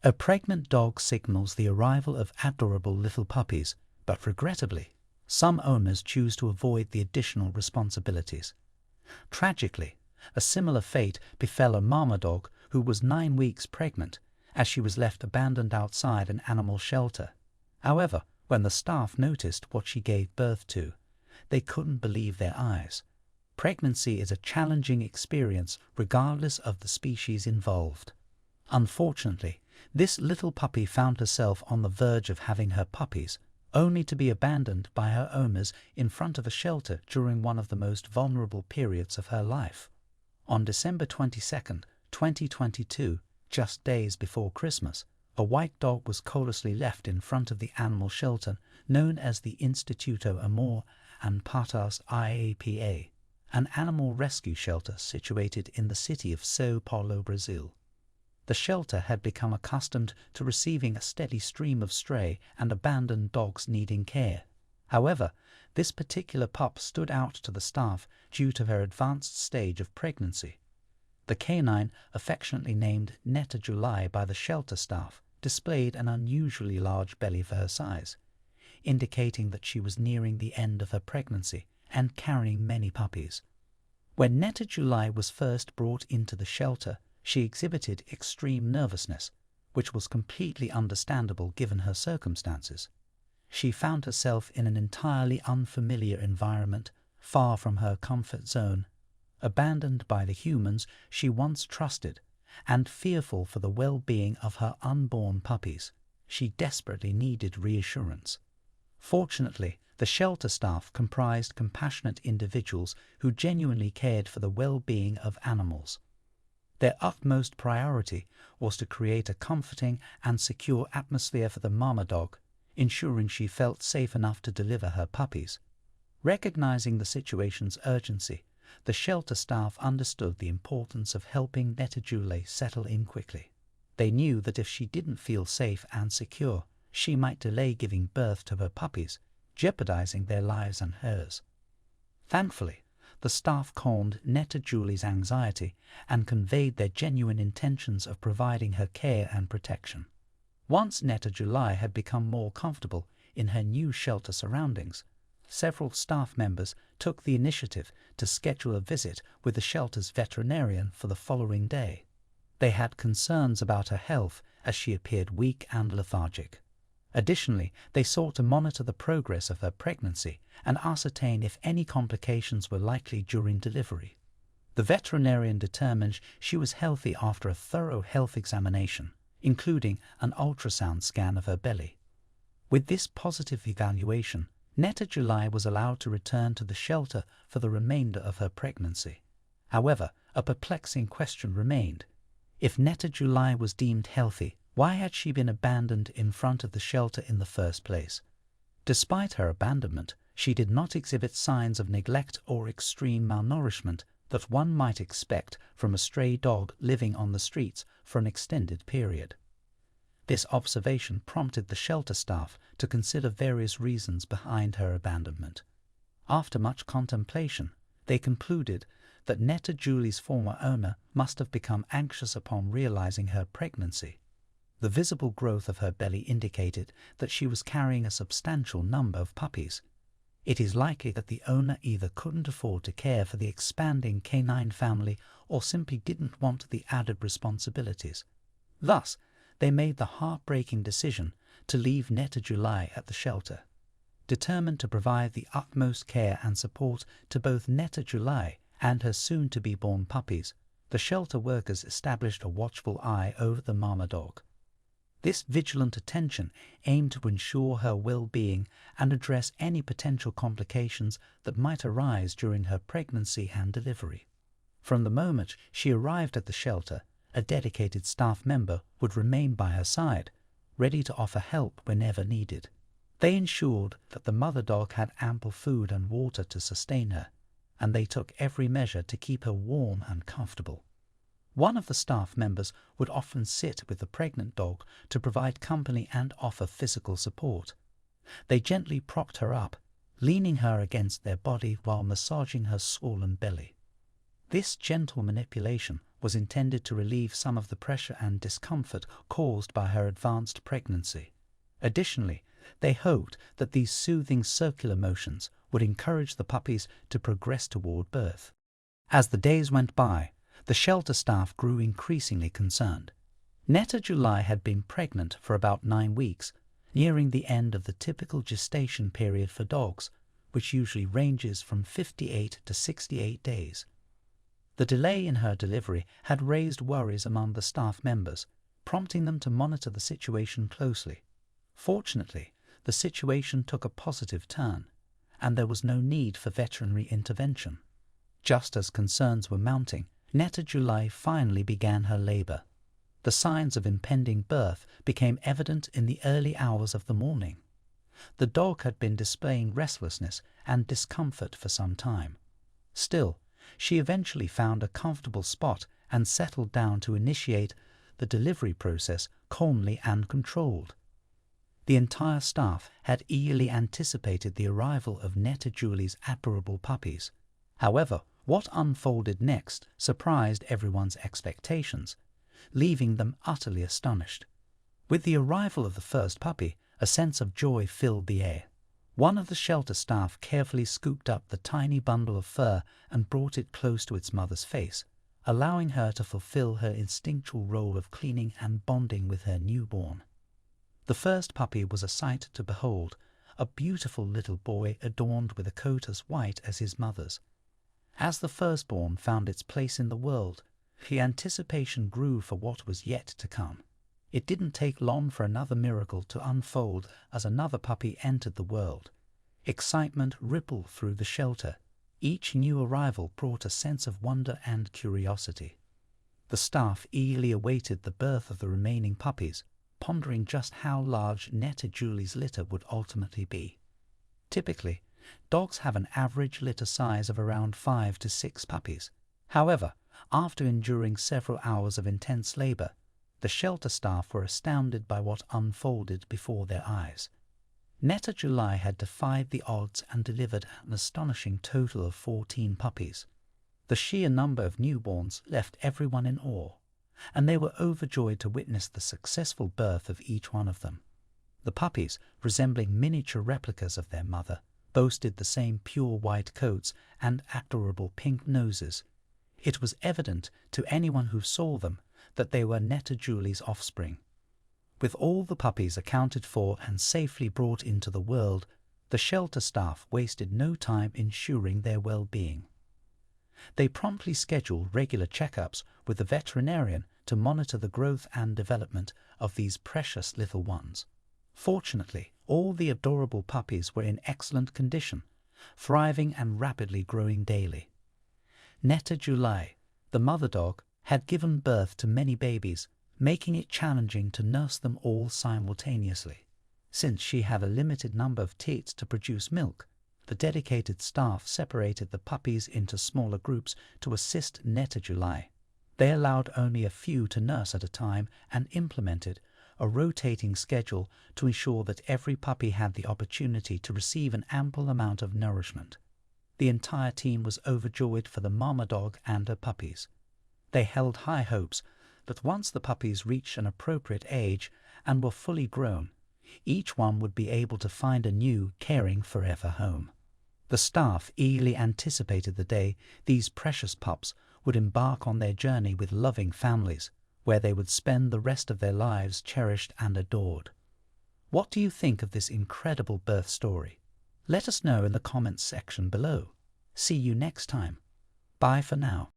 A pregnant dog signals the arrival of adorable little puppies, but regrettably, some owners choose to avoid the additional responsibilities. Tragically, a similar fate befell a mama dog who was 9 weeks pregnant, as she was left abandoned outside an animal shelter. However, when the staff noticed what she gave birth to, they couldn't believe their eyes. Pregnancy is a challenging experience regardless of the species involved. Unfortunately, this little puppy found herself on the verge of having her puppies, only to be abandoned by her owners in front of a shelter during one of the most vulnerable periods of her life. On December 22, 2022, just days before Christmas, a white dog was callously left in front of the animal shelter known as the Instituto Amor and Patas IAPA, an animal rescue shelter situated in the city of São Paulo, Brazil. The shelter had become accustomed to receiving a steady stream of stray and abandoned dogs needing care. However, this particular pup stood out to the staff due to her advanced stage of pregnancy. The canine, affectionately named Neta July by the shelter staff, displayed an unusually large belly for her size, indicating that she was nearing the end of her pregnancy and carrying many puppies. When Neta July was first brought into the shelter, she exhibited extreme nervousness, which was completely understandable given her circumstances. She found herself in an entirely unfamiliar environment, far from her comfort zone, abandoned by the humans she once trusted, and fearful for the well-being of her unborn puppies. She desperately needed reassurance. Fortunately, the shelter staff comprised compassionate individuals who genuinely cared for the well-being of animals. Their utmost priority was to create a comforting and secure atmosphere for the mama dog, ensuring she felt safe enough to deliver her puppies. Recognizing the situation's urgency, the shelter staff understood the importance of helping Neta Julie settle in quickly. They knew that if she didn't feel safe and secure, she might delay giving birth to her puppies, jeopardizing their lives and hers. Thankfully, the staff calmed Neta Julie's anxiety and conveyed their genuine intentions of providing her care and protection. Once Neta Julie had become more comfortable in her new shelter surroundings, several staff members took the initiative to schedule a visit with the shelter's veterinarian for the following day. They had concerns about her health as she appeared weak and lethargic. Additionally, they sought to monitor the progress of her pregnancy and ascertain if any complications were likely during delivery. The veterinarian determined she was healthy after a thorough health examination, including an ultrasound scan of her belly. With this positive evaluation, Neta Julie was allowed to return to the shelter for the remainder of her pregnancy. However, a perplexing question remained. If Neta Julie was deemed healthy, why had she been abandoned in front of the shelter in the first place? Despite her abandonment, she did not exhibit signs of neglect or extreme malnourishment that one might expect from a stray dog living on the streets for an extended period. This observation prompted the shelter staff to consider various reasons behind her abandonment. After much contemplation, they concluded that Neta Julie's former owner must have become anxious upon realizing her pregnancy. The visible growth of her belly indicated that she was carrying a substantial number of puppies. It is likely that the owner either couldn't afford to care for the expanding canine family or simply didn't want the added responsibilities. Thus, they made the heartbreaking decision to leave Neta Julie at the shelter. Determined to provide the utmost care and support to both Neta Julie and her soon-to-be-born puppies, the shelter workers established a watchful eye over the mama dog. This vigilant attention aimed to ensure her well-being and address any potential complications that might arise during her pregnancy and delivery. From the moment she arrived at the shelter, a dedicated staff member would remain by her side, ready to offer help whenever needed. They ensured that the mother dog had ample food and water to sustain her, and they took every measure to keep her warm and comfortable. One of the staff members would often sit with the pregnant dog to provide company and offer physical support. They gently propped her up, leaning her against their body while massaging her swollen belly. This gentle manipulation was intended to relieve some of the pressure and discomfort caused by her advanced pregnancy. Additionally, they hoped that these soothing circular motions would encourage the puppies to progress toward birth. As the days went by, the shelter staff grew increasingly concerned. Netta July had been pregnant for about 9 weeks, nearing the end of the typical gestation period for dogs, which usually ranges from 58 to 68 days. The delay in her delivery had raised worries among the staff members, prompting them to monitor the situation closely. Fortunately, the situation took a positive turn, and there was no need for veterinary intervention. Just as concerns were mounting, Netta July finally began her labor. The signs of impending birth became evident in the early hours of the morning. The dog had been displaying restlessness and discomfort for some time. Still, she eventually found a comfortable spot and settled down to initiate the delivery process calmly and controlled. The entire staff had eagerly anticipated the arrival of Netta Julie's adorable puppies. However, what unfolded next surprised everyone's expectations, leaving them utterly astonished. With the arrival of the first puppy, a sense of joy filled the air. One of the shelter staff carefully scooped up the tiny bundle of fur and brought it close to its mother's face, allowing her to fulfill her instinctual role of cleaning and bonding with her newborn. The first puppy was a sight to behold, a beautiful little boy adorned with a coat as white as his mother's. As the firstborn found its place in the world, the anticipation grew for what was yet to come. It didn't take long for another miracle to unfold as another puppy entered the world. Excitement rippled through the shelter. Each new arrival brought a sense of wonder and curiosity. The staff eagerly awaited the birth of the remaining puppies, pondering just how large Netta Julie's litter would ultimately be. Typically, dogs have an average litter size of around 5 to 6 puppies. However, after enduring several hours of intense labor, the shelter staff were astounded by what unfolded before their eyes. Netta July had defied the odds and delivered an astonishing total of 14 puppies. The sheer number of newborns left everyone in awe, and they were overjoyed to witness the successful birth of each one of them. The puppies, resembling miniature replicas of their mother, boasted the same pure white coats and adorable pink noses. It was evident to anyone who saw them that they were Netta Julie's offspring. With all the puppies accounted for and safely brought into the world, the shelter staff wasted no time ensuring their well-being. They promptly scheduled regular checkups with the veterinarian to monitor the growth and development of these precious little ones. Fortunately, all the adorable puppies were in excellent condition, thriving and rapidly growing daily. Netta July, the mother dog, had given birth to many babies, making it challenging to nurse them all simultaneously. Since she had a limited number of teats to produce milk, the dedicated staff separated the puppies into smaller groups to assist Netta July. They allowed only a few to nurse at a time and implemented a rotating schedule to ensure that every puppy had the opportunity to receive an ample amount of nourishment. The entire team was overjoyed for the mama dog and her puppies. They held high hopes that once the puppies reached an appropriate age and were fully grown, each one would be able to find a new, caring forever home. The staff eagerly anticipated the day these precious pups would embark on their journey with loving families, where they would spend the rest of their lives cherished and adored. What do you think of this incredible birth story? Let us know in the comments section below. See you next time. Bye for now.